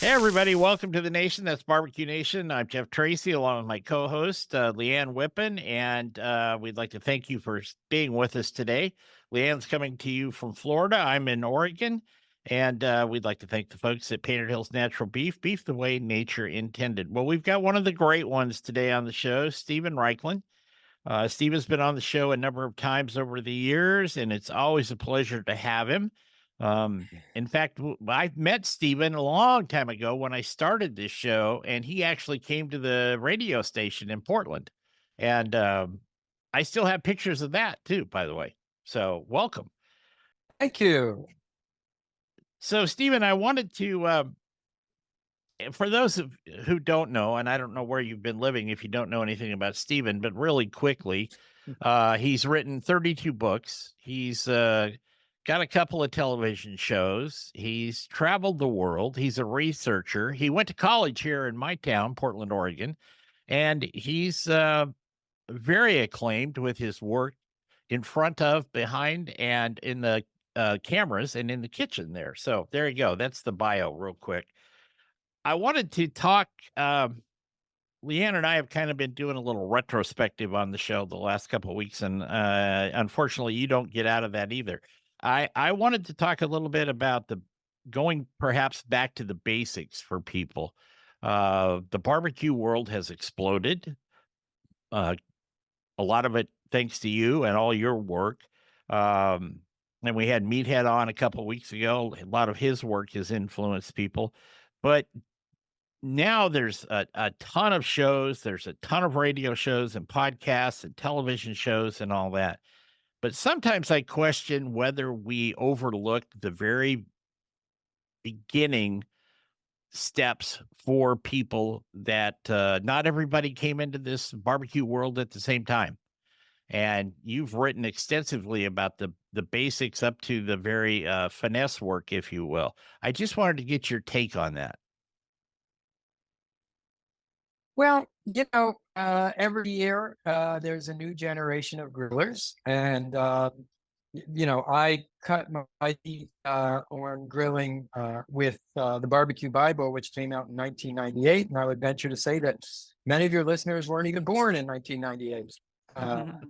Hey, everybody. Welcome to the Nation. That's Barbecue Nation. I'm Jeff Tracy, along with my co host, Leanne Whippen. And we'd like to thank you for being with us today. Leanne's coming to you from Florida. I'm in Oregon. And we'd like to thank the folks at Painted Hills Natural Beef, beef the way nature intended. Well, we've got one of the great ones today on the show, Stephen Raichlen. Stephen's been on the show a number of times over the years, and it's always a pleasure to have him. In fact, I met Stephen a long time ago when I started this show, and he actually came to the radio station in Portland. And I still have pictures of that too, by the way. So welcome. Thank you. So, Stephen, I wanted to for those who don't know, and I don't know where you've been living if you don't know anything about Stephen, but really quickly, he's written 32 books. He's got a couple of television shows. He's traveled the world. He's a researcher. He went to college here in my town, Portland, Oregon, and he's very acclaimed with his work in front of, behind, and in the cameras and in the kitchen there. So there you go. That's the bio, real quick. I wanted to talk. Leanne and I have kind of been doing a little retrospective on the show the last couple of weeks, and unfortunately, you don't get out of that either. I wanted to talk a little bit about the going perhaps back to the basics for people. The barbecue world has exploded. A lot of it thanks to you and all your work. And we had Meathead on a couple of weeks ago. A lot of his work has influenced people, but now there's a ton of shows. There's a ton of radio shows and podcasts and television shows and all that. But sometimes I question whether we overlook the very beginning steps for people that not everybody came into this barbecue world at the same time. And you've written extensively about the basics up to the very finesse work, if you will. I just wanted to get your take on that. Well, every year there's a new generation of grillers, and I cut my teeth on grilling with the Barbecue Bible, which came out in 1998, and I would venture to say that many of your listeners weren't even born in 1998.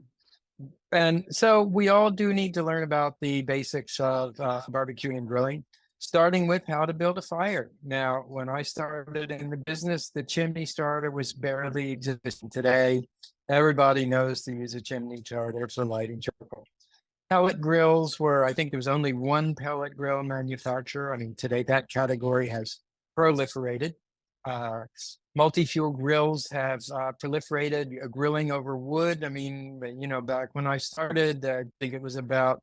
And so we all do need to learn about the basics of barbecuing and grilling, starting with how to build a fire. Now, when I started in the business, the chimney starter was barely existing. Today, everybody knows to use a chimney starter for lighting charcoal. Pellet grills were, I think there was only one pellet grill manufacturer. I mean, today that category has proliferated. Multi-fuel grills have proliferated, grilling over wood. I mean, back when I started, I think it was about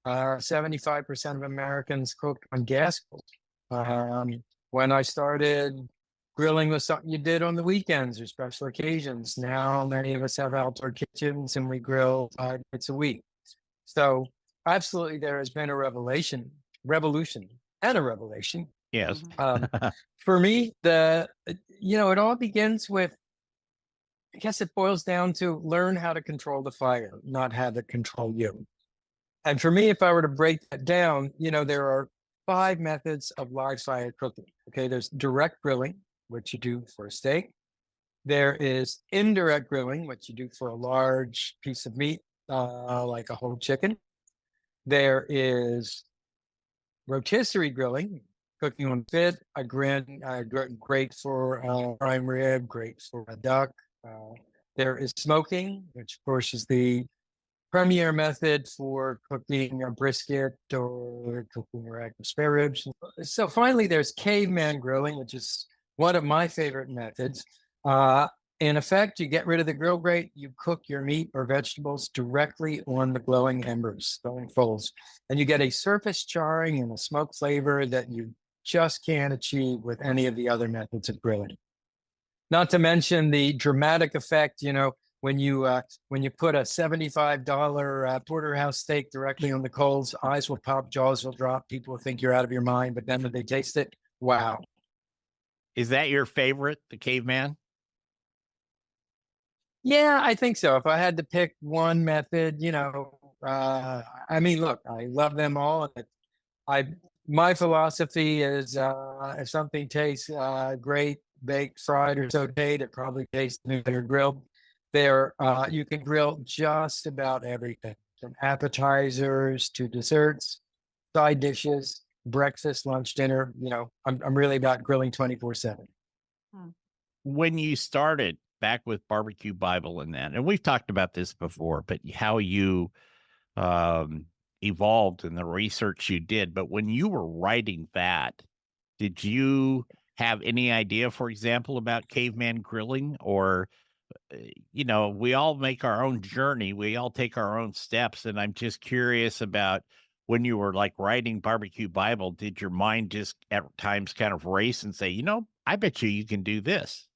75% of Americans cooked on gas grills. When I started, grilling was something you did on the weekends or special occasions. Now, many of us have outdoor kitchens and we grill 5 nights a week. So, absolutely, there has been a revolution, and a revelation. Yes. For me, it all begins with, I guess it boils down to learn how to control the fire, not have it control you. And for me, if I were to break that down, there are 5 methods of live fire cooking. Okay, there's direct grilling, which you do for a steak. There is indirect grilling, which you do for a large piece of meat, like a whole chicken. There is rotisserie grilling, cooking on spit, great for prime rib, great for a duck. There is smoking, which of course is the premier method for cooking a brisket or cooking rack of spare ribs. So finally, there's caveman grilling, which is one of my favorite methods. In effect, you get rid of the grill grate, you cook your meat or vegetables directly on the glowing embers, glowing coals, and you get a surface charring and a smoke flavor that you just can't achieve with any of the other methods of grilling. Not to mention the dramatic effect, when you put a $75 porterhouse steak directly on the coals, eyes will pop, jaws will drop, people will think you're out of your mind, but then when they taste it, wow. Is that your favorite, the caveman? Yeah, I think so. If I had to pick one method, I mean, look, I love them all. I my philosophy is if something tastes great, baked, fried, or sauteed, it probably tastes better grilled. There, you can grill just about everything from appetizers to desserts, side dishes, breakfast, lunch, dinner. I'm really about grilling 24/7. When you started back with Barbecue Bible and we've talked about this before, but how you um, evolved and the research you did. But when you were writing that, did you have any idea, for example, about caveman grilling? Or, we all make our own journey, we all take our own steps. And I'm just curious about when you were like writing Barbecue Bible, did your mind just at times kind of race and say, I bet you can do this?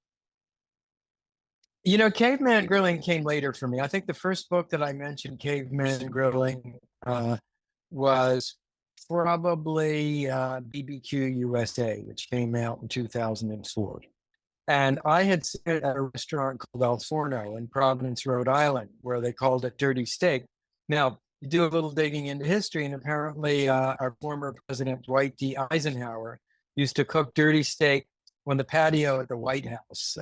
Caveman grilling came later for me. I think the first book that I mentioned, Caveman Grilling, was probably BBQ USA, which came out in 2004. And I had seen it at a restaurant called El Forno in Providence, Rhode Island, where they called it dirty steak. Now, you do a little digging into history, and apparently our former president, Dwight D. Eisenhower, used to cook dirty steak on the patio at the White House,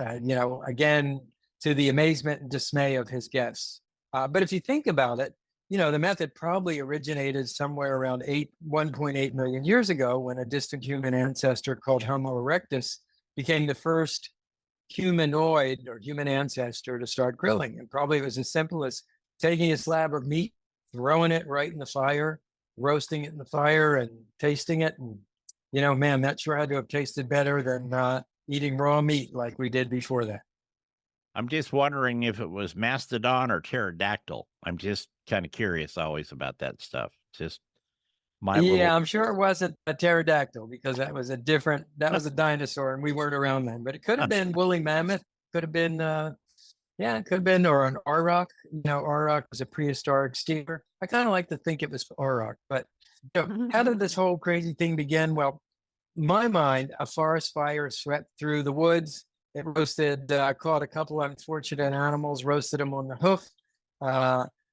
again, to the amazement and dismay of his guests. But if you think about it, the method probably originated somewhere around 1.8 million years ago when a distant human ancestor called Homo erectus became the first humanoid or human ancestor to start grilling. And probably it was as simple as taking a slab of meat, throwing it right in the fire, roasting it in the fire and tasting it. And, man, that sure had to have tasted better than eating raw meat like we did before that. I'm just wondering if it was mastodon or pterodactyl. I'm just kind of curious always about that stuff. Just my little. I'm sure it wasn't a pterodactyl because that was a dinosaur and we weren't around then. But it could have been woolly mammoth, could have been it could have been, or an auroch. Auroch was a prehistoric steer. I kind of like to think it was auroch. But how did this whole crazy thing begin? Well, in my mind, a forest fire swept through the woods. It roasted, caught a couple of unfortunate animals, roasted them on the hoof.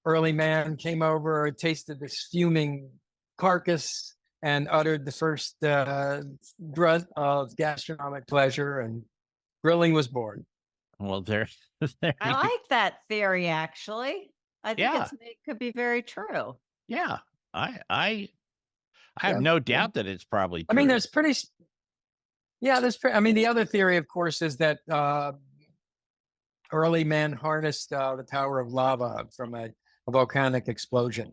Early man came over, tasted this fuming carcass, and uttered the first grunt of gastronomic pleasure, and grilling was born. Well, there I like that theory, actually. I think Yeah. it could be very true. Yeah. I have no doubt that it's probably I mean, true. the other theory, of course, is that early man harnessed the power of lava from a volcanic explosion.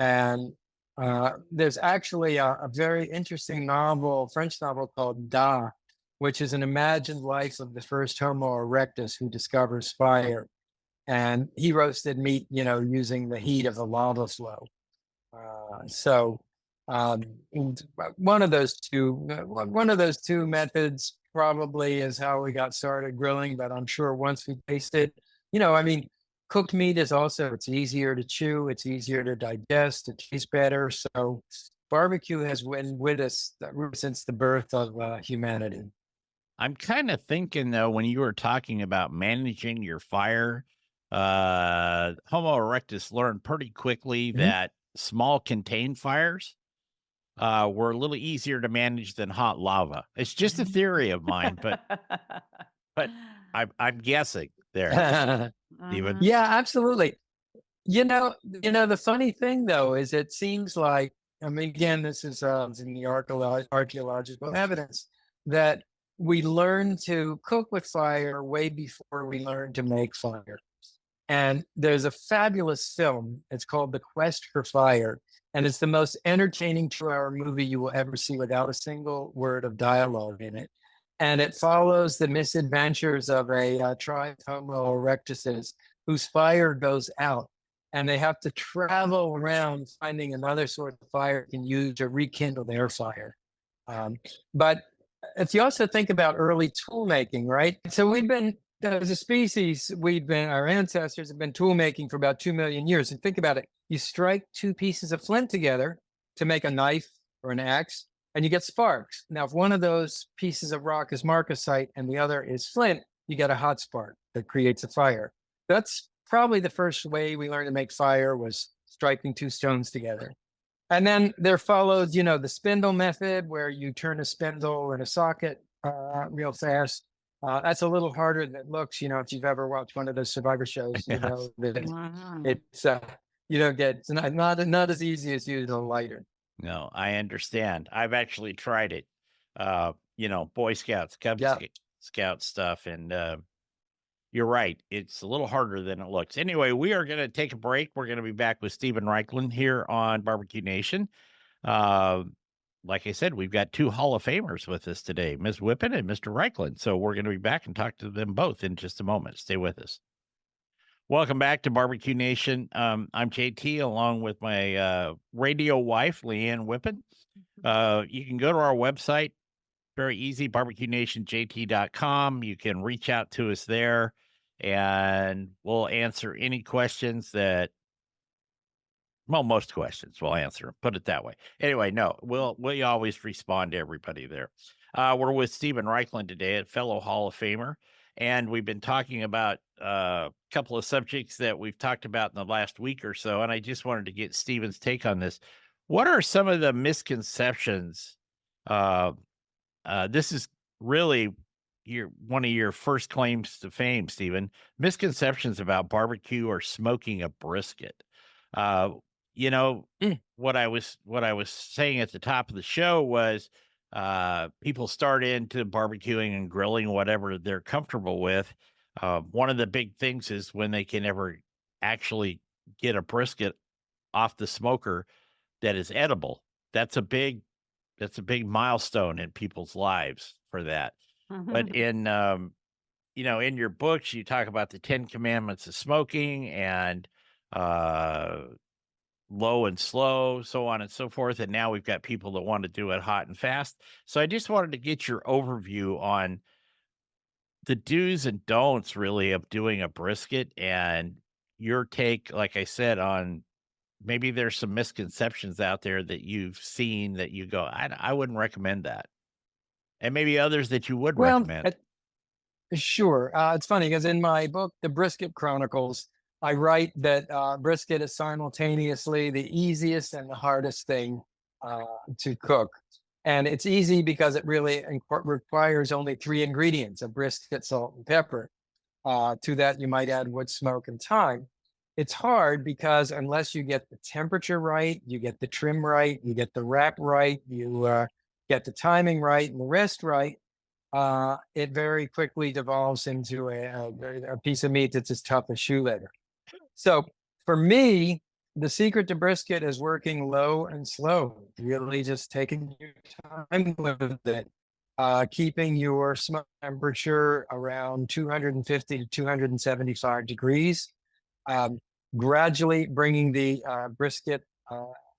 And there's actually a very interesting French novel called Da, which is an imagined life of the first Homo erectus who discovers fire. And he roasted meat, using the heat of the lava flow. So one of those two methods probably is how we got started grilling. But I'm sure once we tasted, cooked meat is also, it's easier to chew, it's easier to digest, it tastes better. So barbecue has been with us since the birth of humanity. I'm kind of thinking though, when you were talking about managing your fire, Homo erectus learned pretty quickly that small contained fires were a little easier to manage than hot lava. It's just a theory of mine, but I'm guessing there. Even. Yeah, absolutely. The funny thing though is it seems like, again, this is in the archaeological evidence that we learn to cook with fire way before we learn to make fire. And there's a fabulous film. It's called The Quest for Fire. And it's the most entertaining 2-hour movie you will ever see without a single word of dialogue in it. And it follows the misadventures of a tribe of Homo erectuses whose fire goes out. And they have to travel around finding another sort of fire they can use to rekindle their fire. But if you also think about early tool making, right? So as a species, our ancestors have been tool making for about 2 million years. And think about it. You strike two pieces of flint together to make a knife or an axe, and you get sparks. Now, if one of those pieces of rock is marcasite and the other is flint, you get a hot spark that creates a fire. That's probably the first way we learned to make fire, was striking two stones together. And then there follows, the spindle method where you turn a spindle in a socket real fast. That's a little harder than it looks. If you've ever watched one of those Survivor shows, you know that Wow. it's you don't get it's not as easy as using a lighter. No, I understand. I've actually tried it. Boy Scouts, Cub Yeah. Scout stuff, and you're right. It's a little harder than it looks. Anyway, we are going to take a break. We're going to be back with Stephen Raichlen here on Barbecue Nation. Like I said, we've got two Hall of Famers with us today, Ms. Whippen and Mr. Raichlen. So we're going to be back and talk to them both in just a moment. Stay with us. Welcome back to Barbecue Nation. I'm JT along with my radio wife, Leanne Whippen. You can go to our website, very easy, barbecuenationjt.com. You can reach out to us there and we'll answer any questions most questions we'll answer them, put it that way. Anyway, no, we always respond to everybody there. We're with Stephen Raichlen today, a fellow Hall of Famer, and we've been talking about a couple of subjects that we've talked about in the last week or so, and I just wanted to get Stephen's take on this. What are some of the misconceptions? This is really one of your first claims to fame, Stephen. Misconceptions about barbecue or smoking a brisket. What I was saying at the top of the show was people start into barbecuing and grilling whatever they're comfortable with. One of the big things is when they can ever actually get a brisket off the smoker that is edible. That's a big milestone in people's lives for that. But in in your books, you talk about the 10 commandments of smoking and low and slow, so on and so forth. And now we've got people that want to do it hot and fast. So I just wanted to get your overview on the do's and don'ts really of doing a brisket and your take, like I said, on maybe there's some misconceptions out there that you've seen that you go, I wouldn't recommend that. And maybe others that you would Well, recommend. sure. It's funny because in my book, The Brisket Chronicles, I write that brisket is simultaneously the easiest and the hardest thing to cook. And it's easy because it really requires only 3 ingredients: a brisket, salt, and pepper. To that, you might add wood, smoke, and thyme. It's hard because unless you get the temperature right, you get the trim right, you get the wrap right, you get the timing right, and the rest right, it very quickly devolves into a piece of meat that's as tough as shoe leather. So for me, the secret to brisket is working low and slow, really just taking your time with it, keeping your smoke temperature around 250 to 275 degrees, gradually bringing the brisket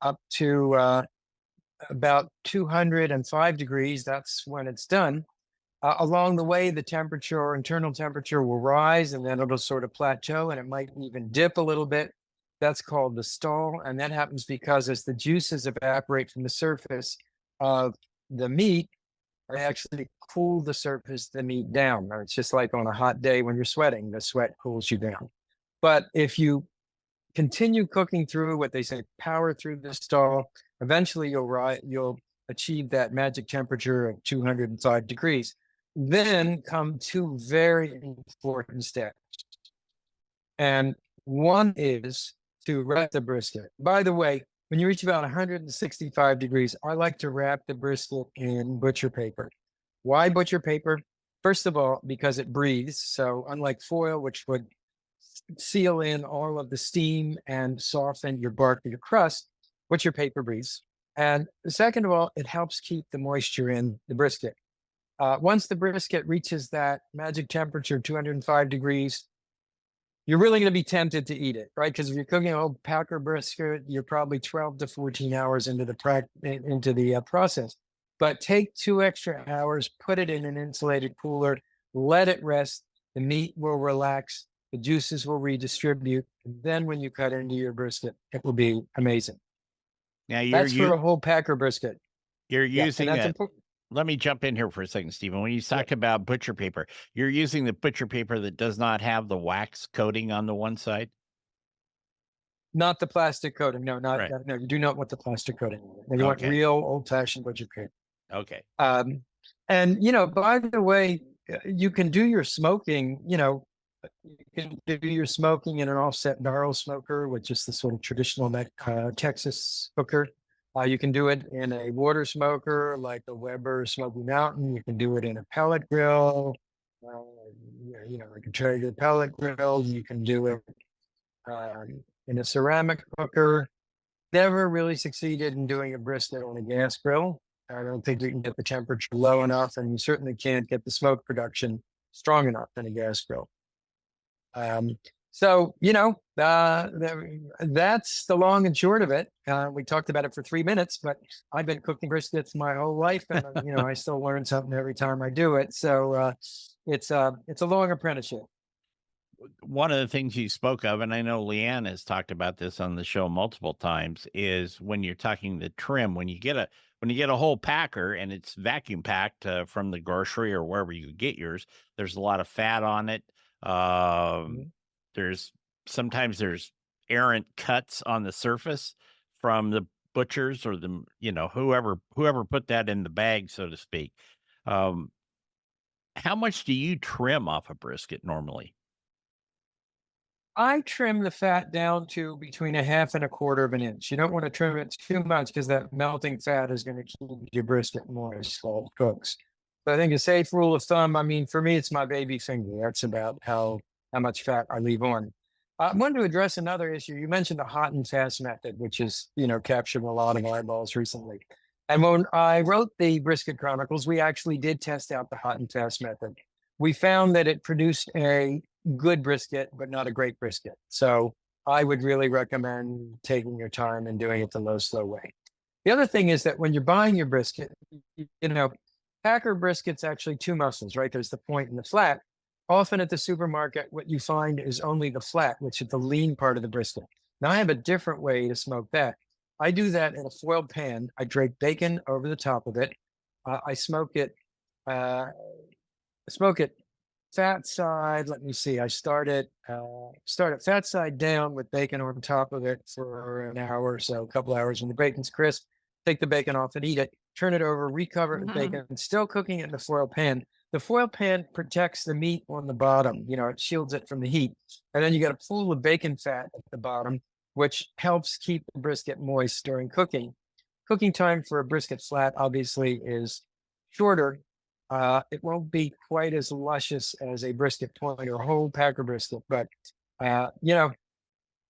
up to about 205 degrees. That's when it's done. Along the way, the temperature, internal temperature will rise and then it'll sort of plateau and it might even dip a little bit. That's called the stall. And that happens because as the juices evaporate from the surface of the meat, they actually cool the surface of the meat down. It's just like on a hot day when you're sweating, the sweat cools you down. But if you continue cooking through what they say, power through the stall, eventually you'll achieve that magic temperature of 205 degrees. Then come 2 very important steps. And one is to wrap the brisket. By the way, when you reach about 165 degrees, I like to wrap the brisket in butcher paper. Why butcher paper? First of all, because it breathes. So unlike foil, which would seal in all of the steam and soften your bark or your crust, butcher paper breathes. And second of all, it helps keep the moisture in the brisket. Once the brisket reaches that magic temperature, 205 degrees, you're really going to be tempted to eat it, right? Because if you're cooking a whole packer brisket, you're probably 12 to 14 hours into the process. But take 2 extra hours, put it in an insulated cooler, let it rest. The meat will relax, the juices will redistribute, and then when you cut into your brisket, it will be amazing. Now That's for a whole packer brisket. You're using that's it. important. Let me jump in here for a second, Stephen. When you talk about butcher paper, you're using the butcher paper that does not have the wax coating on the one side? Not the plastic coating. No, not Right. no. You do not want the plastic coating. You want Okay. real old-fashioned butcher paper. Okay. And by the way, you can do your smoking. You can do your smoking in an offset barrel smoker, which is the sort of traditional Texas cooker. You can do it in a water smoker like the Weber Smoky Mountain. You can do it in a pellet grill. Like a Traeger pellet grill. You can do it in a ceramic cooker. Never really succeeded in doing a brisket on a gas grill. I don't think we can get the temperature low enough, and you certainly can't get the smoke production strong enough in a gas grill. So that's the long and short of it. We talked about it for 3 minutes, but I've been cooking briskets my whole life, and I still learn something every time I do it. So it's a long apprenticeship. One of the things you spoke of, and I know Leanne has talked about this on the show multiple times, is when you're talking the trim. When you get a whole packer and it's vacuum packed from the grocery or wherever you get yours, there's a lot of fat on it. Sometimes there's errant cuts on the surface from the butchers or the whoever put that in the bag, so to speak. How much do you trim off a brisket normally? I trim the fat down to between 1/2 and 1/4 of an inch. You don't want to trim it too much because that melting fat is going to keep your brisket moist while it cooks. So I think a safe rule of thumb, I mean, for me, it's my baby finger. That's about how much fat I leave on. I wanted to address another issue. You mentioned the hot and fast method, which is, captured a lot of eyeballs recently. And when I wrote the Brisket Chronicles, we actually did test out the hot and fast method. We found that it produced a good brisket, but not a great brisket. So I would really recommend taking your time and doing it the low, slow way. The other thing is that when you're buying your brisket, packer brisket's actually two muscles, right? There's the point and the flat. Often at the supermarket, what you find is only the flat, which is the lean part of the brisket. Now I have a different way to smoke that. I do that in a foiled pan. I drape bacon over the top of it. I smoke it. Fat side. Let me see. I start it fat side down with bacon on top of it for an hour or so, a couple hours. When the bacon's crisp, take the bacon off and eat it. Turn it over, recover it with bacon, and still cooking it in the foil pan. The foil pan protects the meat on the bottom. It shields it from the heat. And then you got a pool of bacon fat at the bottom, which helps keep the brisket moist during cooking. Cooking time for a brisket flat obviously is shorter. It won't be quite as luscious as a brisket point or whole packer brisket, but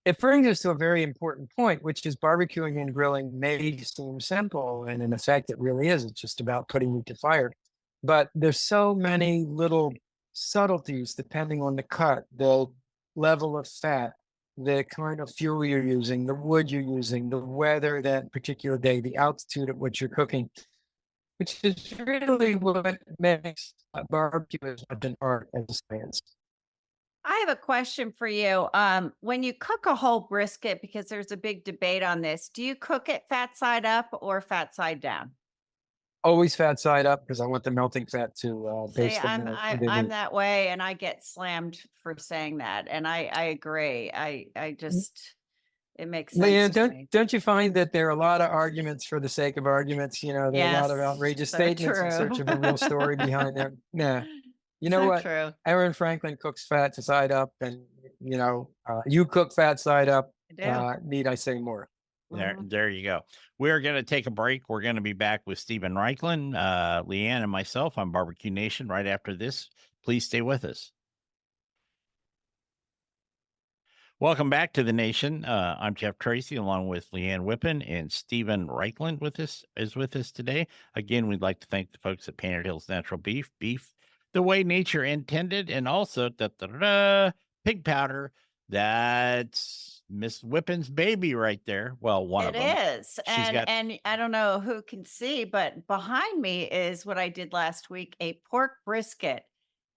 it brings us to a very important point, which is barbecuing and grilling may seem simple, and in effect, it really is. It's just about putting meat to fire. But there's so many little subtleties depending on the cut, the level of fat, the kind of fuel you're using, the wood you're using, the weather that particular day, the altitude at which you're cooking, which is really what makes barbecue as much an art as a science. I have a question for you. When you cook a whole brisket, because there's a big debate on this, do you cook it fat side up or fat side down? Always fat side up because I want the melting fat to See, taste the I'm meat. that way, and I get slammed for saying that, and I agree. I just it makes sense Leanne, to me. don't you find that there are a lot of arguments for the sake of arguments? There are a lot of Yes, outrageous so statements in search true. of a real story behind them. Nah. You know So what? true. Aaron Franklin cooks fat side up, and you cook fat side up. I do. Need I say more? There you go. We're going to take a break. We're going to be back with Stephen Raichlen, Leanne, and myself on Barbecue Nation right after this. Please stay with us. Welcome back to the nation. I'm Jeff Tracy, along with Leanne Whippen, and Stephen Raichlen is with us today. Again, we'd like to thank the folks at Painted Hills Natural Beef the way nature intended, and also pig powder. That's Miss Whippen's baby right there. Well, one of It them. is. And I don't know who can see, but behind me is what I did last week, a pork brisket.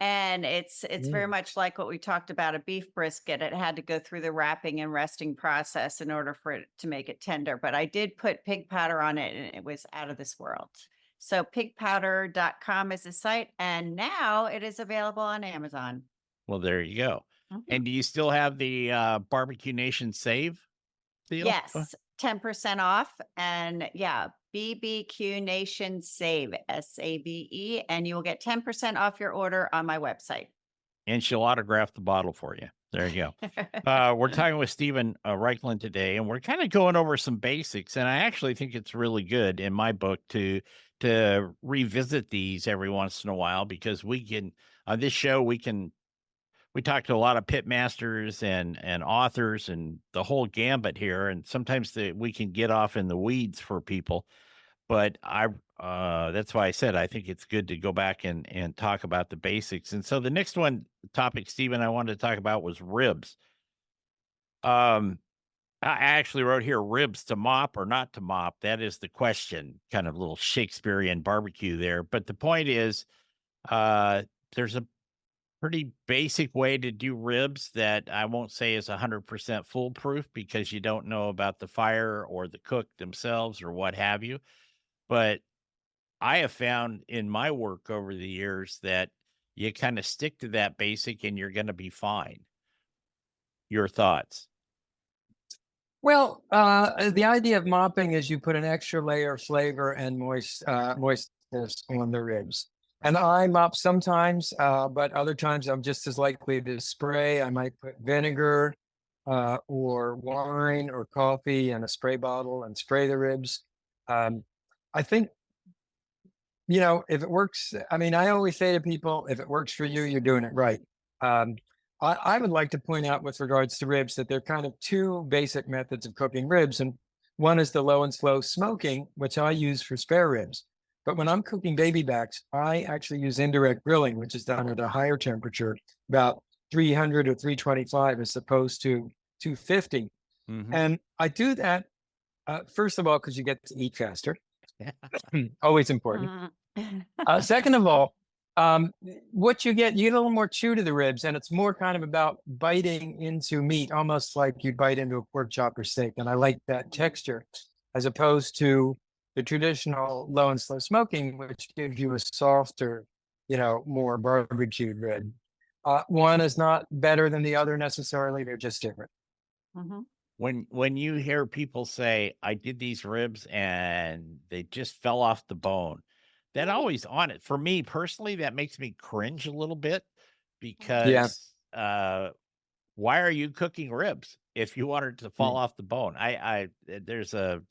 And it's very much like what we talked about, a beef brisket. It had to go through the wrapping and resting process in order for it to make it tender. But I did put pig powder on it, and it was out of this world. So pigpowder.com is the site, and now it is available on Amazon. Well, there you go. And do you still have the Barbecue Nation save? deal? Yes, 10% off. And yeah, BBQ Nation Save, SAVE, and you will get 10% off your order on my website. And she'll autograph the bottle for you. There you go. We're talking with Stephen Raichlen today, and we're kind of going over some basics. And I actually think it's really good in my book to revisit these every once in a while, because we can on this show we talk to a lot of pit masters and authors and the whole gambit here, and sometimes we can get off in the weeds for people. But that's why I said I think it's good to go back and talk about the basics. And so the next topic, Stephen, I wanted to talk about was ribs. I actually wrote here, ribs to mop or not to mop. That is the question, kind of little Shakespearean barbecue there. But the point is, there's a pretty basic way to do ribs that I won't say is 100% foolproof, because you don't know about the fire or the cook themselves or what have you. But I have found in my work over the years that you kind of stick to that basic and you're going to be fine. Your thoughts? Well, the idea of mopping is you put an extra layer of flavor and moistness on the ribs. And I mop sometimes, but other times I'm just as likely to spray. I might put vinegar or wine or coffee in a spray bottle and spray the ribs. I think, if it works, I mean, I always say to people, if it works for you, you're doing it right. I would like to point out with regards to ribs that there are kind of two basic methods of cooking ribs. And one is the low and slow smoking, which I use for spare ribs. But when I'm cooking baby backs, I actually use indirect grilling, which is done at a higher temperature, about 300 or 325 as opposed to 250. Mm-hmm. And I do that, first of all, because you get to eat faster. Always important. Second of all, what you get a little more chew to the ribs, and it's more kind of about biting into meat, almost like you bite into a pork chop or steak. And I like that texture, as opposed to the traditional low and slow smoking, which gives you a softer, more barbecued rib. One is not better than the other necessarily; they're just different. Mm-hmm. When you hear people say, "I did these ribs and they just fell off the bone," that always on it for me personally, that makes me cringe a little bit, because why are you cooking ribs if you want it to fall off the bone? There's a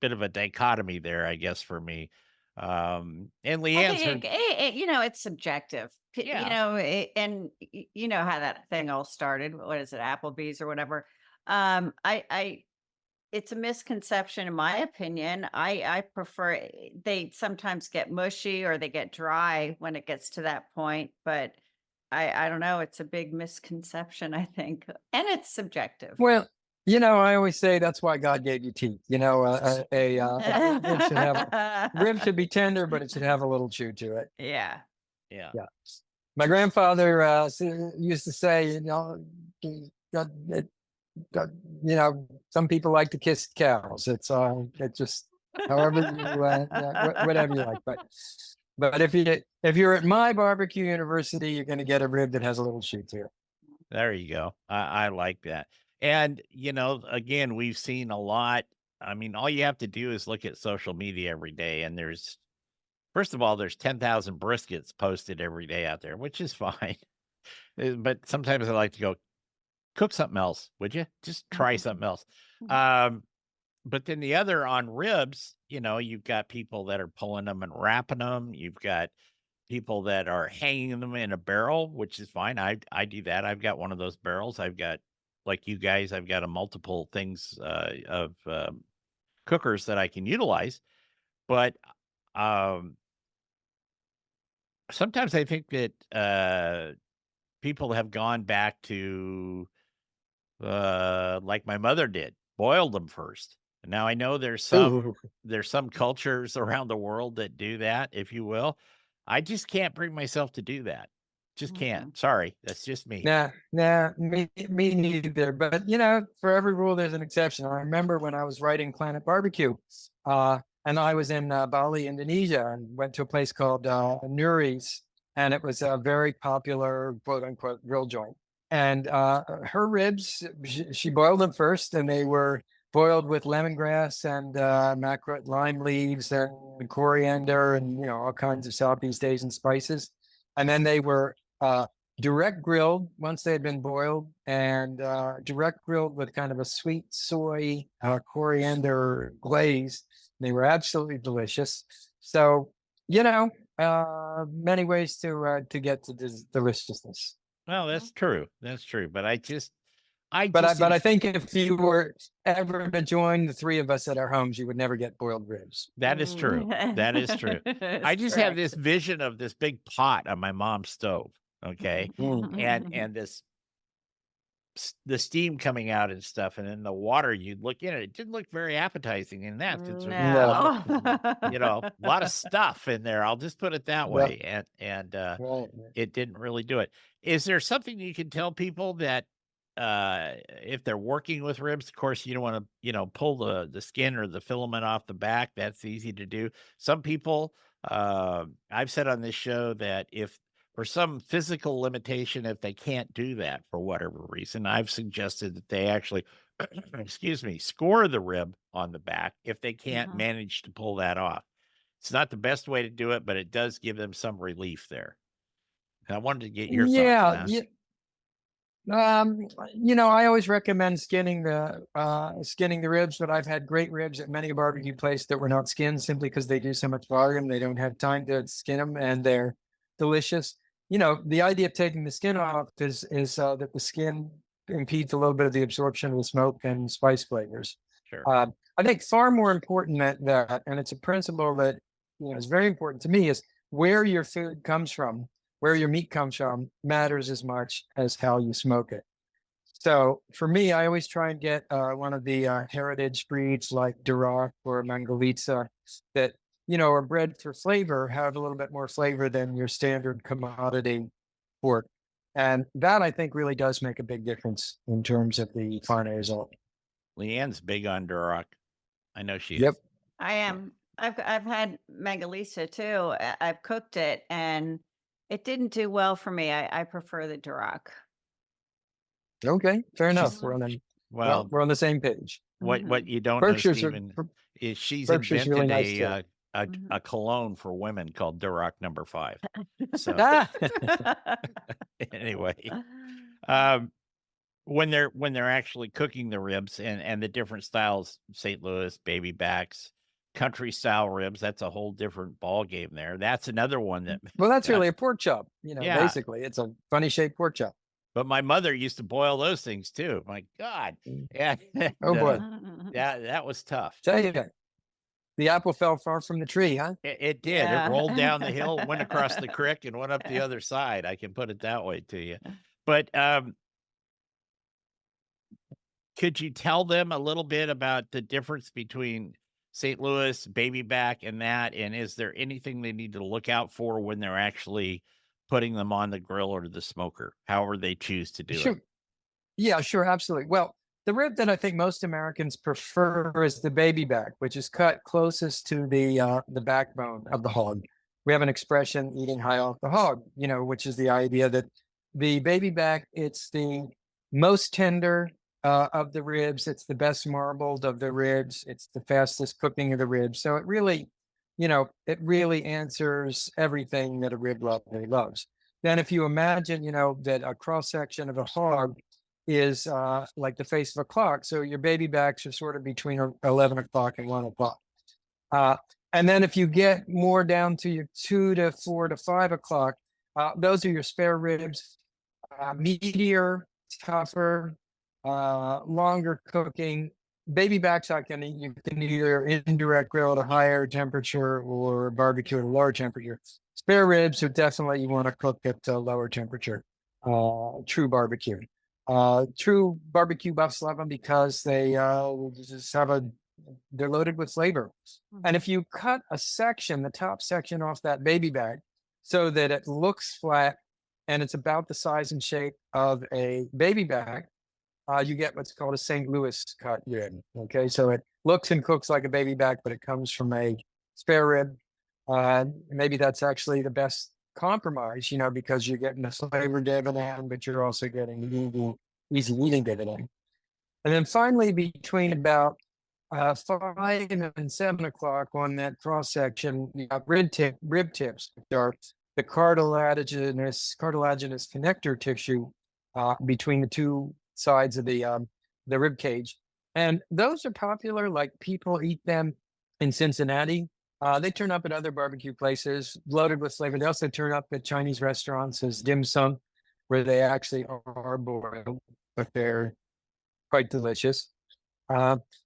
bit of a dichotomy there, I guess, for me. And I Leanne's think it's subjective. And you know how that thing all started. What is it, Applebee's or whatever? It's a misconception, in my opinion. I prefer they sometimes get mushy or they get dry when it gets to that point, but I don't know. It's a big misconception, I think, and it's subjective. Well, I always say that's why God gave you teeth. Rib should be tender, but it should have a little chew to it. Yeah. yeah. My grandfather used to say, some people like to kiss cows. It's just however whatever you like. But if you're at my barbecue university, you're going to get a rib that has a little chew to it. There you go. I like that. And, again, we've seen a lot. I mean, all you have to do is look at social media every day, and first of all, there's 10,000 briskets posted every day out there, which is fine. But sometimes I like to go, cook something else, would you? Just try something else. But then the other on ribs, you've got people that are pulling them and wrapping them. You've got people that are hanging them in a barrel, which is fine. I do that. I've got one of those barrels. I've got, like you guys, I've got a multiple things of cookers that I can utilize. But sometimes I think that people have gone back to like my mother did, boiled them first. Now I know there's some cultures around the world that do that, if you will. I just can't bring myself to do that. Just can't. Sorry, that's just me. Nah, me neither. But for every rule, there's an exception. I remember when I was writing Planet Barbecue, and I was in Bali, Indonesia, and went to a place called Nuri's, and it was a very popular quote unquote grill joint. And her ribs, she boiled them first, and they were boiled with lemongrass and mackerel lime leaves and coriander and all kinds of Southeast Asian spices. And then they were direct grilled once they had been boiled, and direct grilled with kind of a sweet soy coriander glaze. They were absolutely delicious. So many ways to get to this deliciousness. Well, that's true. That's true. But I just But I think if you were ever to join the three of us at our homes, you would never get boiled ribs. that is true. That is true. I just have this vision of this big pot on my mom's stove. Okay. And the steam coming out and stuff, and then the water, you'd look in it didn't look very appetizing in that. It's a lot of stuff in there. I'll just put it that way. And Right. it didn't really do it. Is there something you can tell people that if they're working with ribs, of course, you don't want to, pull the skin or the filament off the back. That's easy to do. Some people, I've said on this show that if for some physical limitation, if they can't do that for whatever reason, I've suggested that they actually, excuse me, score the rib on the back if they can't manage to pull that off. It's not the best way to do it, but it does give them some relief there. And I wanted to get your thoughts on that. I always recommend skinning the ribs, but I've had great ribs at many barbecue places that were not skinned simply because they do so much volume. They don't have time to skin them, and they're delicious. The idea of taking the skin off is that the skin impedes a little bit of the absorption of the smoke and spice flavors. Sure. I think far more important than that, and it's a principle that is very important to me, is where your food comes from. Where your meat comes from matters as much as how you smoke it. So for me, I always try and get one of the heritage breeds like Duroc or Mangalitsa that, are bred for flavor, have a little bit more flavor than your standard commodity pork. And that, I think, really does make a big difference in terms of the final result. Leanne's big on Duroc. I know she is. Yep. I am. I've had Mangalitsa too. I've cooked it and it didn't do well for me. I prefer the Duroc. Okay, fair enough. She's- We're on the Well, we're on the same page. what you don't Berkshire's know, are- Stephen, is she's Berkshire's invented really nice too. a cologne for women called Duroc number 5. So Ah! anyway, um, when they're actually cooking the ribs and the different styles, St. Louis, baby backs, country style ribs, that's a whole different ball game there. That's another one that Well, that's really a pork chop. Yeah. Basically, it's a funny shaped pork chop. but my mother used to boil those things too. My God. Yeah. Oh boy, That was tough. tell you, the apple fell far from the tree, huh? It did. Yeah. It rolled down the hill, went across the creek, and went up the other side. I can put it that way to you. But could you tell them a little bit about the difference between St. Louis, baby back, and that? And is there anything they need to look out for when they're actually putting them on the grill or the smoker, however they choose to do Sure. it? Yeah, sure, absolutely. Well, the rib that I think most Americans prefer is the baby back, which is cut closest to the backbone of the hog. We have an expression, eating high off the hog, which is the idea that the baby back, it's the most tender of the ribs. It's the best marbled of the ribs. It's the fastest cooking of the ribs. So it really answers everything that a rib lover loves. Then if you imagine, that a cross section of a hog is like the face of a clock. So your baby backs are sort of between 11 o'clock and 1 o'clock. And then if you get more down to your 2 to 4 to 5 o'clock, those are your spare ribs, meatier, tougher, longer cooking. Baby backs, you can either indirect grill at a higher temperature or barbecue at a lower temperature. Spare ribs are definitely you want to cook at a lower temperature. True barbecue. True barbecue buffs love them because they just they're loaded with flavor. And if you cut a section, the top section off that baby back, so that it looks flat and it's about the size and shape of a baby back, you get what's called a St. Louis cut rib. Okay, so it looks and cooks like a baby back, but it comes from a spare rib. Maybe that's actually the best compromise, because you're getting a flavor dividend, but you're also getting easy eating dividend. And then finally, between about 5 and 7 o'clock on that cross section, you got rib tips, which are the cartilaginous connector tissue between the two sides of the rib cage. And those are popular, like people eat them in Cincinnati. They turn up at other barbecue places, loaded with flavor. They also turn up at Chinese restaurants as dim sum, where they actually are boiled, but they're quite delicious.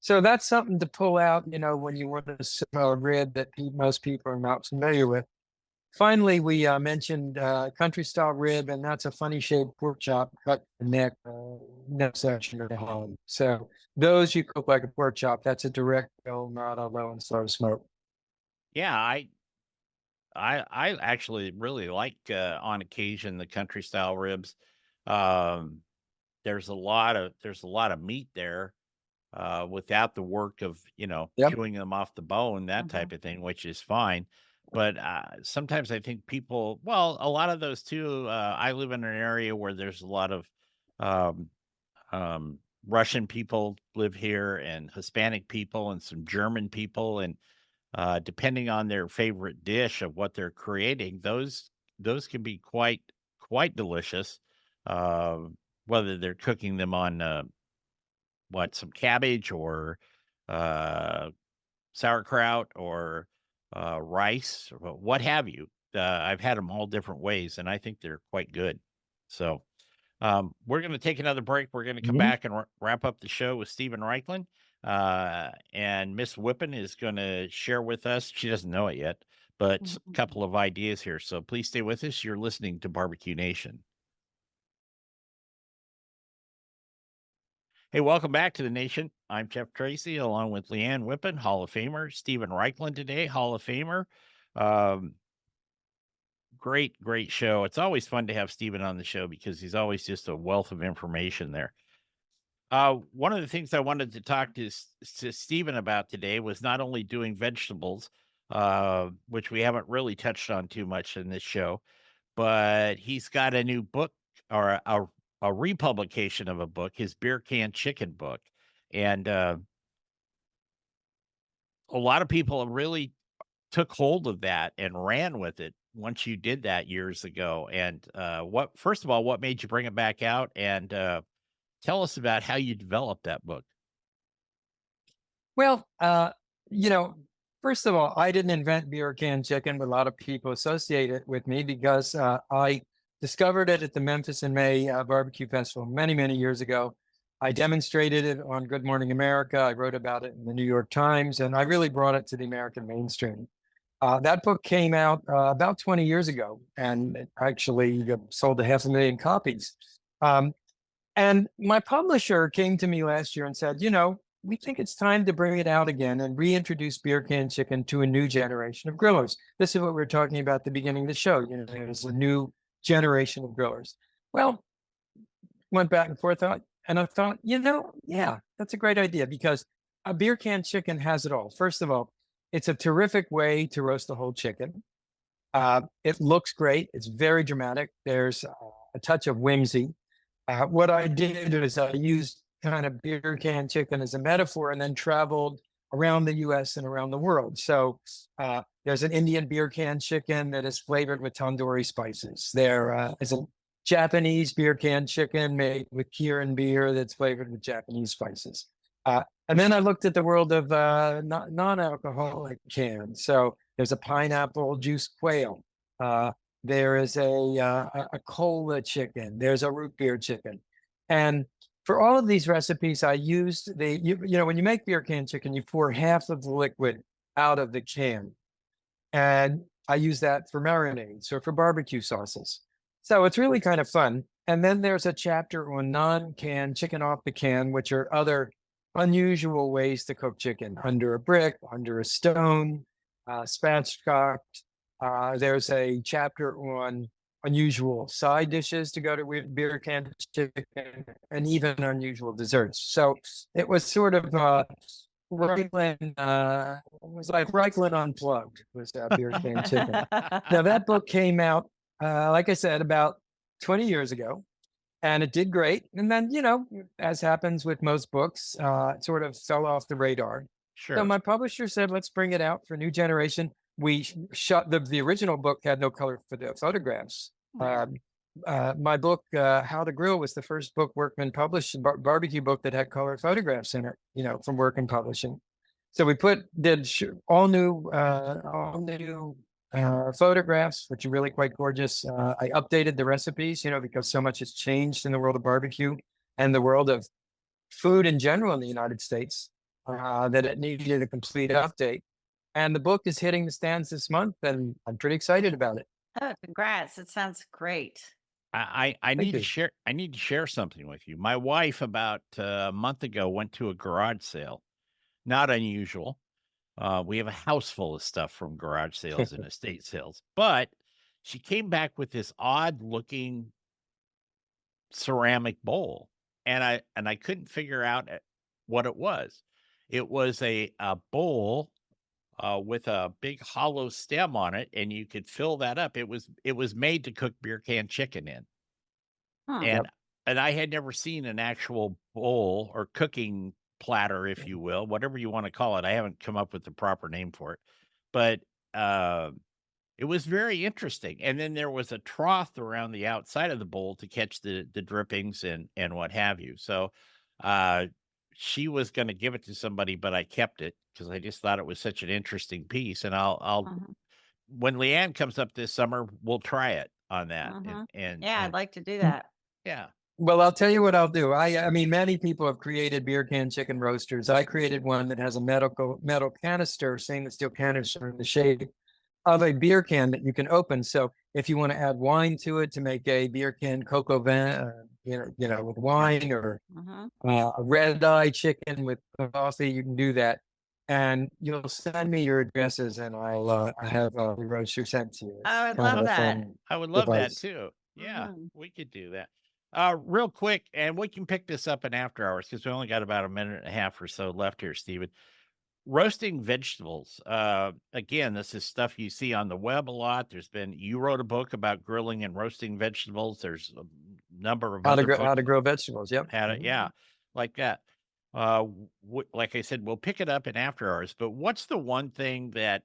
So that's something to pull out, when you want to smell a rib that most people are not familiar with. Finally, we mentioned country style rib, and that's a funny shaped pork chop cut the neck section of the hog. So those you cook like a pork chop. That's a direct grill, not a low and slow smoke. Yeah, I actually really like on occasion the country style ribs. Um, there's a lot of meat there without the work of Yep. chewing them off the bone, that type of thing, which is fine. But sometimes I think people, well, a lot of those too. I live in an area where there's a lot of um, Russian people live here, and Hispanic people, and some German people, and depending on their favorite dish of what they're creating, those can be quite delicious. Uh, Whether they're cooking them on some cabbage or uh, sauerkraut or rice, or what have you. I've had them all different ways, and I think they're quite good. So we're going to take another break. We're going to come back and wrap up the show with Stephen Raichlen. And Miss Whippen is going to share with us, she doesn't know it yet, but a couple of ideas here. So please stay with us. You're listening to Barbecue Nation. Hey, welcome back to the Nation. I'm Jeff Tracy, along with Leanne Whippen, Hall of Famer, Stephen Raichlen today, Hall of Famer. Great show. It's always fun to have Stephen on the show because he's always just a wealth of information there. One of the things I wanted to talk to Stephen about today was not only doing vegetables, which we haven't really touched on too much in this show, but he's got a new book, or a republication of a book, his Beer Can Chicken book. And a lot of people really took hold of that and ran with it once you did that years ago. And first of all, what made you bring it back out? And tell us about how you developed that book. Well, first of all, I didn't invent beer can chicken, but a lot of people associate it with me because I discovered it at the Memphis in May Barbecue Festival many, many years ago. I demonstrated it on Good Morning America. I wrote about it in the New York Times, and I really brought it to the American mainstream. That book came out about 20 years ago, and it actually sold 500,000 copies. And my publisher came to me last year and said, we think it's time to bring it out again and reintroduce beer can chicken to a new generation of grillers. This is what we were talking about at the beginning of the show. There's a new generation of grillers. Well, went back and forth, and I thought, yeah, that's a great idea, because a beer can chicken has it all. First of all, it's a terrific way to roast the whole chicken. It looks great. It's very dramatic. There's a touch of whimsy. What I did is I used kind of beer can chicken as a metaphor, and then traveled around the U.S. and around the world. So there's an Indian beer can chicken that is flavored with tandoori spices. There is a Japanese beer can chicken made with Kirin beer that's flavored with Japanese spices. And then I looked at the world of non-alcoholic cans. So there's a pineapple juice quail. There is a cola chicken. There's a root beer chicken. And for all of these recipes, I used when you make beer can chicken, you pour half of the liquid out of the can. And I use that for marinades or for barbecue sauces. So it's really kind of fun. And then there's a chapter on non-can chicken off the can, which are other unusual ways to cook chicken: under a brick, under a stone, spatchcocked. There's a chapter on unusual side dishes to go to with beer can chicken, and even unusual desserts. So it was sort of Raichlen, it was like Raichlen Unplugged was beer can chicken. Now that book came out, like I said, about 20 years ago. and it did great. And then, as happens with most books, it sort of fell off the radar. So Sure. my publisher said, let's bring it out for a new generation. We shot the original book had no color for the photographs. Um, my book, How to Grill, was the first book Workman published, barbecue book that had color photographs in it, from Workman Publishing. So we did all new photographs, which are really quite gorgeous. I updated the recipes, because so much has changed in the world of barbecue and the world of food in general in the United States, that it needed a complete update. And the book is hitting the stands this month, and I'm pretty excited about it. Oh, congrats. It sounds great. I Thank need to you. share. I need to share something with you. My wife, about a month ago, went to a garage sale. Not unusual. We have a house full of stuff from garage sales and estate sales, but she came back with this odd looking ceramic bowl, and I couldn't figure out what it was. It was a bowl with a big hollow stem on it, and you could fill that up. It was made to cook beer can chicken in. Huh. And Yep. I had never seen an actual bowl or cooking platter, if you will, whatever you wanna call it. I haven't come up with the proper name for it, but, uh, it was very interesting, and then there was a trough around the outside of the bowl to catch the drippings and what have you. So, uh, she was gonna give it to somebody, but I kept it because I just thought it was such an interesting piece, and I'll Mhm. when Leanne comes up this summer, we'll try it on that, and Mhm. and Yeah, I'd and like to do that. yeah. Well, I'll tell you what I'll do. I mean, many people have created beer can chicken roasters. I created one that has a metal canister, stainless steel canister in the shape of a beer can that you can open. So if you want to add wine to it to make a beer can cocoa van, with Yeah. wine, or Mhm. a red eye chicken with coffee, you can do that. And you'll send me your addresses, and I have the roaster sent to you. I It's would kind of love a that. fun I would love that device. too. Yeah, Mhm. we could do that. Real quick, and we can pick this up in after hours because we only got about a minute and a half or so left here, Stephen. Roasting vegetables. Again, this is stuff you see on the web a lot. You wrote a book about grilling and roasting vegetables. There's a number of other How to books. grow vegetables. Yep. Had it, Mhm. yeah, like that. Like I said, we'll pick it up in after hours. But what's the one thing that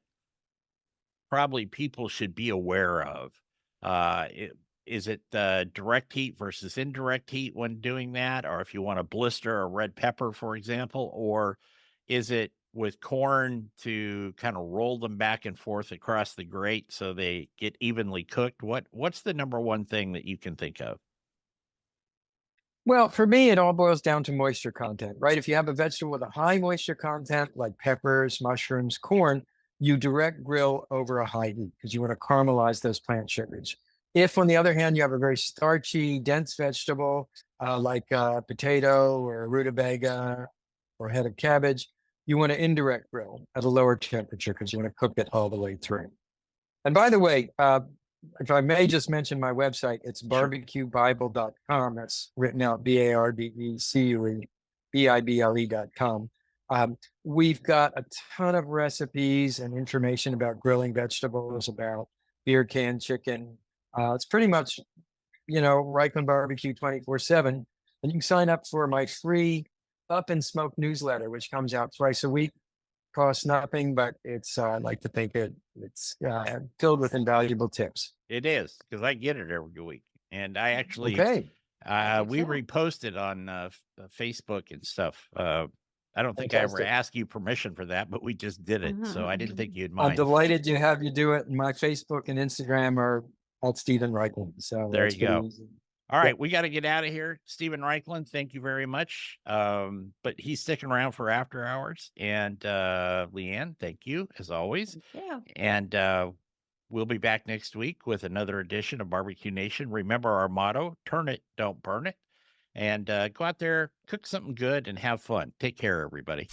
probably people should be aware of? Uh, i- is it direct heat versus indirect heat when doing that? Or if you want to blister a red pepper, for example, or is it with corn to kind of roll them back and forth across the grate so they get evenly cooked? What's the number one thing that you can think of? Well, for me, it all boils down to moisture content, right? If you have a vegetable with a high moisture content, like peppers, mushrooms, corn, you direct grill over a high heat because you want to caramelize those plant sugars. If, on the other hand, you have a very starchy, dense vegetable, like potato or rutabaga or head of cabbage, you want to indirect grill at a lower temperature because you want to cook it all the way through. And by the way, if I may just mention my website, it's Sure. barbecuebible.com. That's written out BARBECUEBIBLE.com. We've got a ton of recipes and information about grilling vegetables, about beer can chicken. It's pretty much, Raichlen Barbecue 24/7. And you can sign up for my free Up and Smoke newsletter, which comes out twice a week. Costs nothing, but I like to think it's filled with invaluable tips. It is because I get it every week, and I actually Okay, I do we too. repost it on Facebook and stuff. I don't think I ever fantastic. asked you permission for that, but we just did it, so I didn't think Mhm. you'd I'm mind. delighted to have you do it. My Facebook and Instagram are at Stephen Raichlen, so There that's you pretty go. easy. All Yep, right, we got to get out of here. Stephen Raichlen, thank you very much. But he's sticking around for after hours, and Leanne, thank you as always. Yeah. And we'll be back next week with another edition of Barbecue Nation. Remember our motto: turn it, don't burn it. And go out there, cook something good, and have fun. Take care, everybody.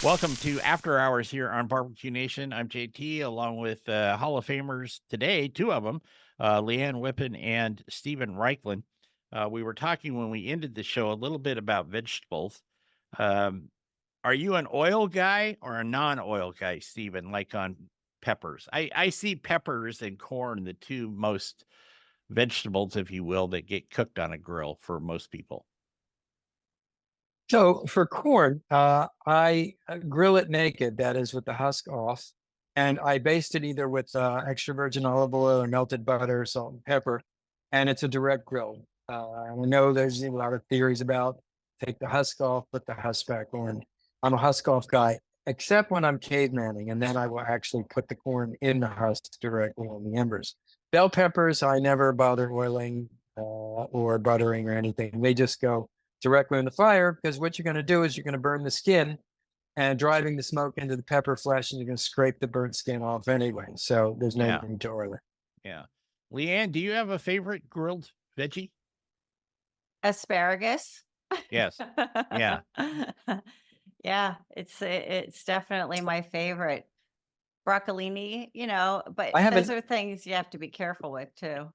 Welcome to After Hours here on Barbecue Nation. I'm JT, along with Hall of Famers today, two of them, Leanne Whippen and Stephen Raichlen. We were talking when we ended the show a little bit about vegetables. Um, are you an oil guy or a non-oil guy, Stephen? Like on peppers. I see peppers and corn, the two most vegetables, if you will, that get cooked on a grill for most people. So for corn, I grill it naked, that is with the husk off, and I baste it either with extra virgin olive oil or melted butter, salt and pepper, and it's a direct grill. I know there's a lot of theories about take the husk off, put the husk back on. I'm a husk off guy, except when I'm cavemanning, and then I will actually put the corn in the husk directly on the embers. Bell peppers, I never bother oiling or buttering or anything. They just go directly in the fire, because what you're going to do is you're going to burn the skin and driving the smoke into the pepper flesh, and you're going to scrape the burnt skin off anyway. So there's no Yeah. need to oil it. Yeah. Leanne, do you have a favorite grilled veggie? Asparagus. Yes. Yeah. Yeah, it's definitely my favorite. Broccolini, but I have those an are things you have to be careful with too.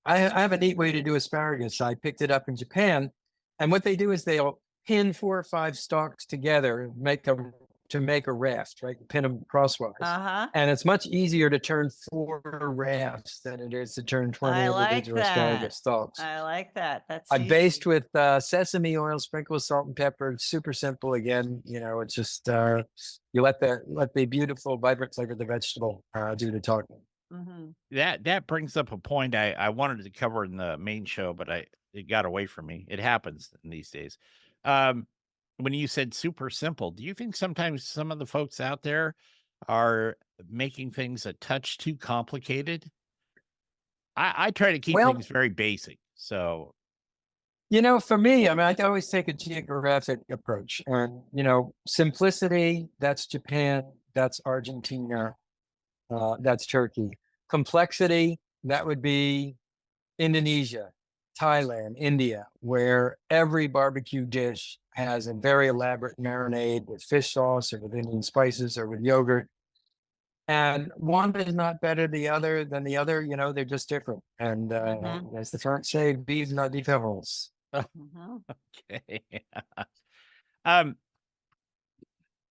I have a neat way to do asparagus. I picked it up in Japan, and what they do is they'll pin 4 or 5 stalks together and make them to make a raft, right? Pin them crosswise. Uh-huh. And it's much easier to turn 4 rafts than it is to turn 20 I like individual that. asparagus stalks. I like that. That's I baste easy. with sesame oil, sprinkle with salt and pepper. It's super simple. Again, it's just you let the beautiful, vibrant flavor of the vegetable do the talking. Mhm. That brings up a point I wanted to cover in the main show, but it got away from me. It happens in these days. When you said super simple, do you think sometimes some of the folks out there are making things a touch too complicated? I try to keep Well, things very basic. So for me, I mean, I always take a geographic approach, and simplicity. That's Japan. That's Argentina. That's Turkey. Complexity. That would be Indonesia, Thailand, India, where every barbecue dish has a very elaborate marinade with fish sauce or with Indian spices or with yogurt. And one is not better than the other. They're just different. And Mhm. as the French say, vive la différence. Mhm. okay. um,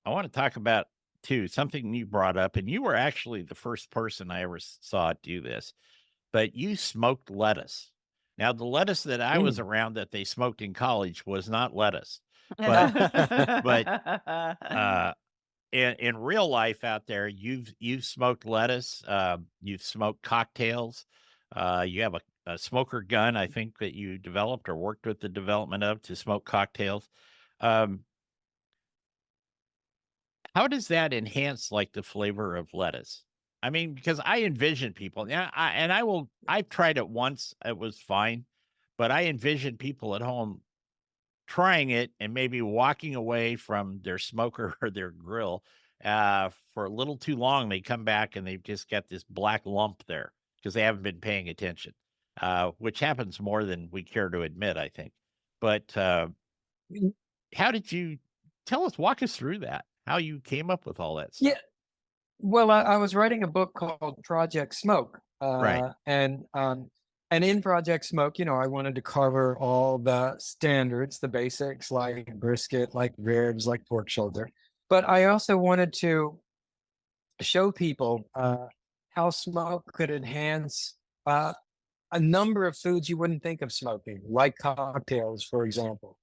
I want to talk about too something you brought up, and you were actually the first person I ever saw do this. But you smoked lettuce. Now, the lettuce that I was Mm. around that they smoked in college was not lettuce, but but in real life out there, you've smoked lettuce, you've smoked cocktails, you have a smoker gun, I think that you developed or worked with the development of to smoke cocktails. Um, how does that enhance like the flavor of lettuce? I mean, because I envision people, yeah, I've tried it once, it was fine, but I envision people at home trying it and maybe walking away from their smoker or their grill for a little too long. They come back and they've just got this black lump there because they haven't been paying attention, which happens more than we care to admit, I think. But how did you walk us through that, how you came up with all that stuff? Yeah. Well, I was writing a book called Project Smoke, Right. and in Project Smoke, I wanted to cover all the standards, the basics, like brisket, like ribs, like pork shoulder, but I also wanted to show people how smoke could enhance uh, a number of foods you wouldn't think of smoking, like cocktails, for example,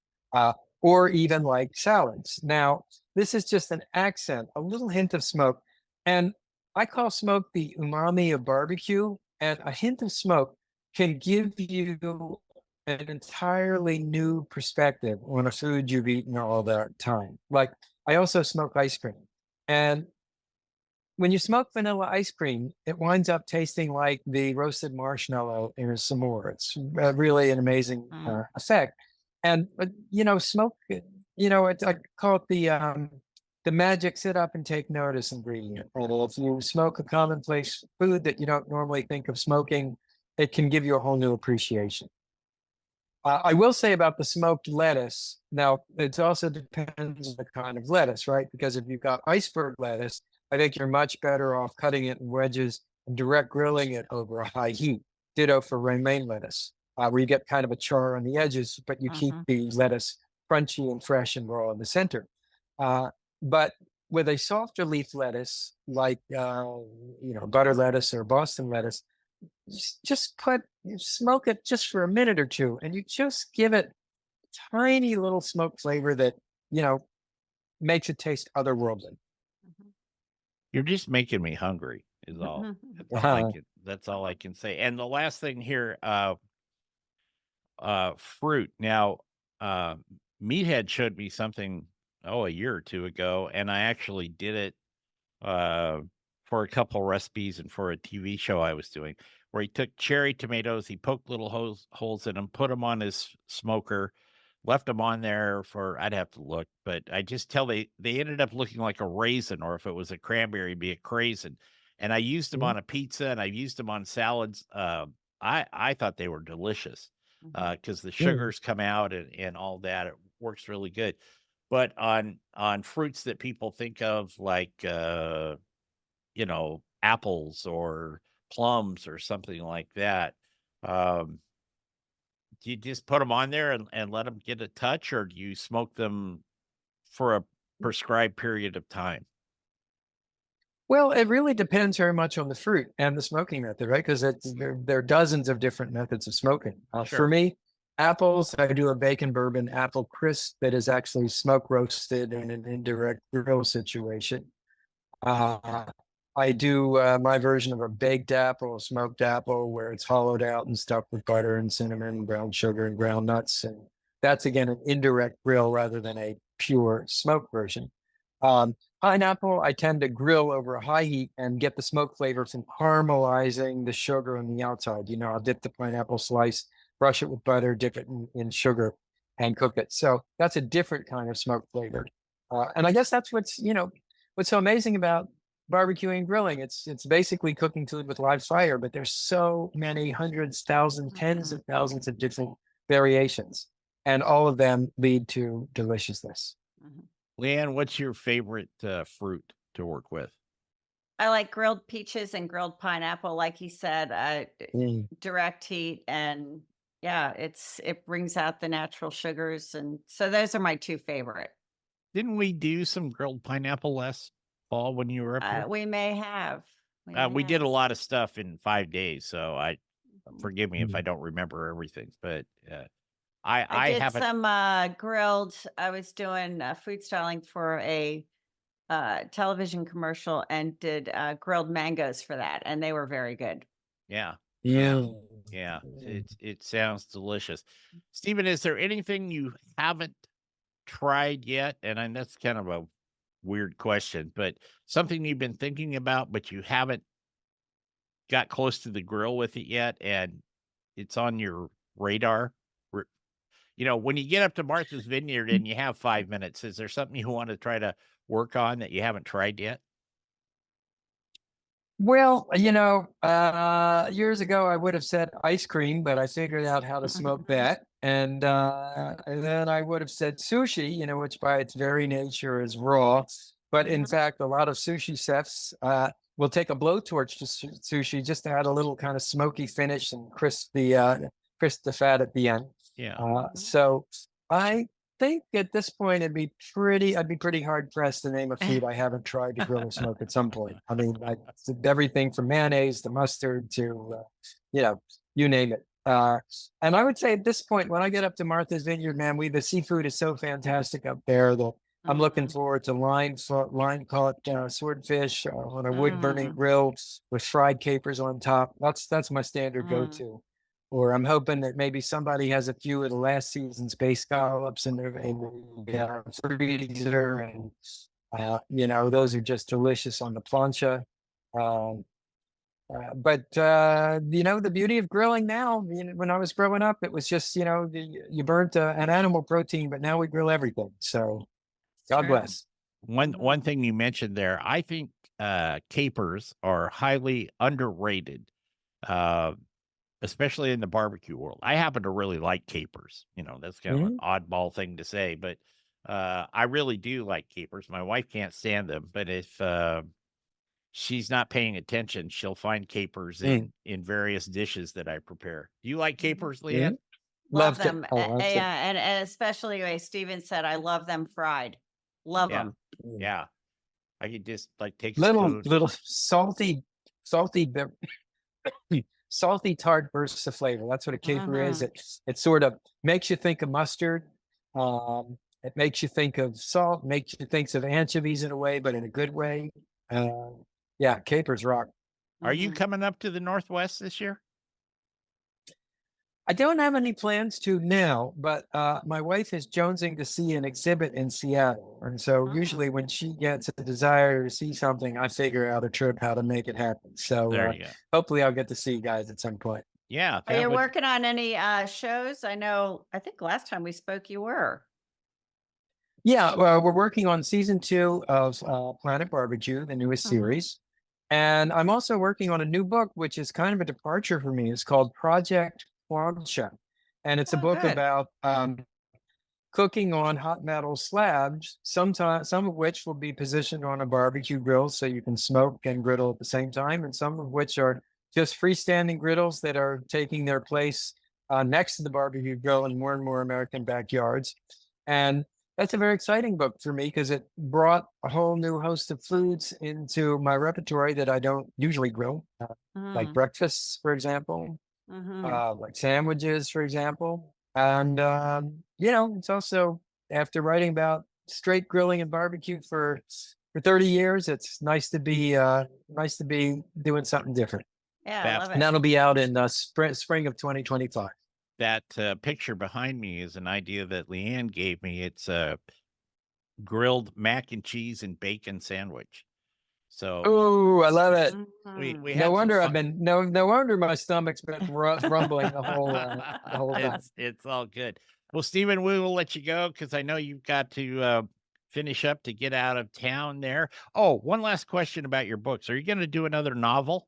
or even like salads. Now, this is just an accent, a little hint of smoke. And I call smoke the umami of barbecue. And a hint of smoke can give you an entirely new perspective on a food you've eaten all that time. Like, I also smoke ice cream. And when you smoke vanilla ice cream, it winds up tasting like the roasted marshmallow in a s'more. It's really an amazing Mm. effect. And smoke. I call it the magic sit up and take notice ingredient. And if you smoke a commonplace food that you don't normally think of smoking, it can give you a whole new appreciation. I will say about the smoked lettuce. Now, it also depends on the kind of lettuce, right? Because if you've got iceberg lettuce, I think you're much better off cutting it in wedges and direct grilling it over a high heat. Ditto for romaine lettuce, where you get kind of a char on the edges, but you keep Mhm. the lettuce crunchy and fresh and raw in the center. But with a softer leaf lettuce, like butter lettuce or Boston lettuce, just smoke it just for a minute or two, and you just give it tiny little smoke flavor that makes it taste otherworldly. You're just making me hungry. Is all. That's all I can say. And the last thing here, fruit. Now, Meathead showed me something a year or two ago, and I actually did it for a couple recipes and for a TV show I was doing, where he took cherry tomatoes, he poked little holes in them, put them on his smoker, left them on there for, I'd have to look, but I just tell they ended up looking like a raisin, or if it was a cranberry, it'd be a craisin. And I used them on a pizza, and I used them on salads. I thought they were delicious because the sugars come out and all that. It works really good. But on fruits that people think of, like apples or plums or something like that, do you just put them on there and let them get a touch, or do you smoke them for a prescribed period of time? Well, it really depends very much on the fruit and the smoking method, right? Because there are dozens of different methods of smoking. For Sure. me, apples, I do a bacon bourbon apple crisp that is actually smoke roasted in an indirect grill situation. Uh, I do my version of a baked apple, a smoked apple, where it's hollowed out and stuffed with butter and cinnamon, brown sugar, and ground nuts. And that's, again, an indirect grill rather than a pure smoke version. Pineapple, I tend to grill over a high heat and get the smoke flavor from caramelizing the sugar on the outside. I'll dip the pineapple slice, brush it with butter, dip it in sugar, and cook it. So that's a different kind of smoke flavor. And I guess that's what's so amazing about barbecuing and grilling. It's basically cooking food with live fire, but there's so many hundreds, thousands, tens of thousands of different variations, and all of them lead to deliciousness. Leanne, what's your favorite fruit to work with? I like grilled peaches and grilled pineapple, like you said, direct heat, and it brings out the natural sugars, and so those are my two favorite. Didn't we do some grilled pineapple last fall when you were up here? We may have. We did a lot of stuff in 5 days, so forgive me if I Mhm. don't remember everything, but I I did haven't. some grilled. I was doing food styling for a television commercial and did grilled mangoes for that, and they were very good. Yeah, Yeah. yeah. It sounds delicious. Stephen, is there anything you haven't tried yet? And that's kind of a weird question, but something you've been thinking about, but you haven't got close to the grill with it yet, and it's on your radar? When you get up to Martha's Vineyard and you have 5 minutes, is there something you want to try to work on that you haven't tried yet? Well, years ago I would have said ice cream, but I figured out how to smoke that. And then I would have said sushi, which by its very nature is raw. But in fact, a lot of sushi chefs will take a blowtorch to sushi just to add a little kind of smoky finish and crisp the fat at the end. Yeah. So I think at this point I'd be pretty hard pressed to name a food I haven't tried to grill or smoke at some point. I mean, everything from mayonnaise to mustard to you name it. And I would say at this point, when I get up to Martha's Vineyard, man, the seafood is so fantastic up there that I'm looking forward to line caught swordfish on a wood burning grill with fried capers on top. That's my standard go-to. Or I'm hoping that maybe somebody has a few of the last season's bay scallops in the freezer, and those are just delicious on the plancha. But the beauty of grilling now, when I was growing up, it was just you burnt an animal protein, but now we grill everything. So God bless. One thing you mentioned there, I think capers are highly underrated. Especially in the barbecue world. I happen to really like capers. That's kind of an oddball thing to say, but I really do like capers. My wife can't stand them, but if she's not paying attention, she'll find capers in various dishes that I prepare. Do you like capers, Leanne? Love Loved them. it. Oh, And especially the way Steven said, I love them fried. Love Yeah. them. Yeah. I could just like take a Little spoon. salty, salty tart bursts of flavor. That's what a caper is. Mhm. It sort of makes you think of mustard. It makes you think of salt, makes you think of anchovies in a way, but in a good way. Yeah, capers rock. Are you Mhm. coming up to the Northwest this year? I don't have any plans to now, but my wife is jonesing to see an exhibit in Seattle. And so Oh, usually when she gets a desire to see something, I figure out a trip how to make it happen. So There you go. hopefully I'll get to see you guys at some point. Yeah, are that you would. working on any shows? I think last time we spoke, you were. Yeah, well, we're working on season 2 of Planet Barbecue, the newest Mhm. series. And I'm also working on a new book, which is kind of a departure for me. It's called Project Plancha. And it's a Oh, book good. about cooking on hot metal slabs, sometimes some of which will be positioned on a barbecue grill so you can smoke and griddle at the same time, and some of which are just freestanding griddles that are taking their place next to the barbecue grill in more and more American backyards. And that's a very exciting book for me because it brought a whole new host of foods into my repertoire that I don't usually grill, like Mm. breakfasts, for example, Mhm. like sandwiches, for example. And it's also after writing about straight grilling and barbecue for 30 years, it's nice to be doing something different. Yeah, I That love And it. that'll be out in spring of 2025. that picture behind me is an idea that Leanne gave me. It's a grilled mac and cheese and bacon sandwich. So Oh, I love it. we Mhm. No had some wonder I've fun. been no wonder my stomach's been rumbling the whole time. It's all good. Well, Stephen, we will let you go because I know you've got to finish up to get out of town there. Oh, one last question about your books. Are you going to do another novel?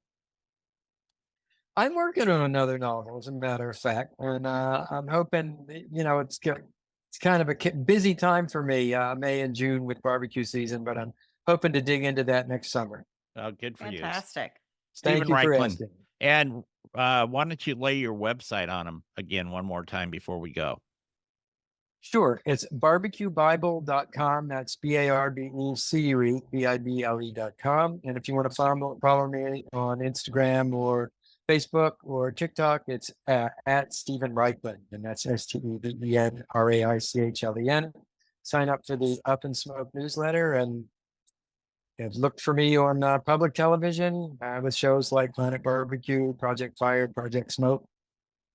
I'm working on another novel, as a matter of fact, and I'm hoping it's kind of a busy time for me, May and June with barbecue season, but I'm hoping to dig into that next summer. Oh, good for you. Fantastic. Thank Stephen you for Raichlen. asking. And why don't you lay your website on them again one more time before we go? Sure, it's barbecuebible.com. That's BARBECUBIBLE.com. And if you want to follow me on Instagram or Facebook or TikTok, it's at Stephen Raichlen, and that's STEVENRAICHLEN. Sign up for the Up and Smoke newsletter and look for me on public television with shows like Planet Barbecue, Project Fire, Project Smoke,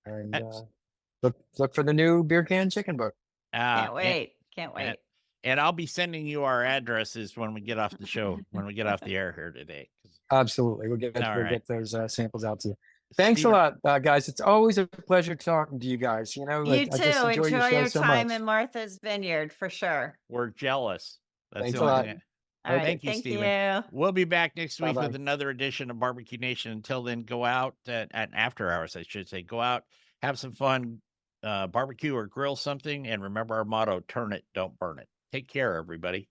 and That's- look for the new beer can chicken book. Can't and, wait. Can't and, wait. and I'll be sending you our addresses when we get off the show, when we get off the air here today. Absolutely. We'll All right. get those samples out to you. Thanks Stephen, a lot, guys. It's always a pleasure talking to you guys. You I just too. enjoy your Enjoy show your so time much. in Martha's Vineyard for sure. we're jealous. That's Thanks the a only lot. thing. All right. Thank you, Thank Stephen. you. We'll be back next week Bye-bye. with another edition of Barbecue Nation. Until then, go out at after hours, I should say. Go out, have some fun, barbecue or grill something, and remember our motto: turn it, don't burn it. Take care, everybody.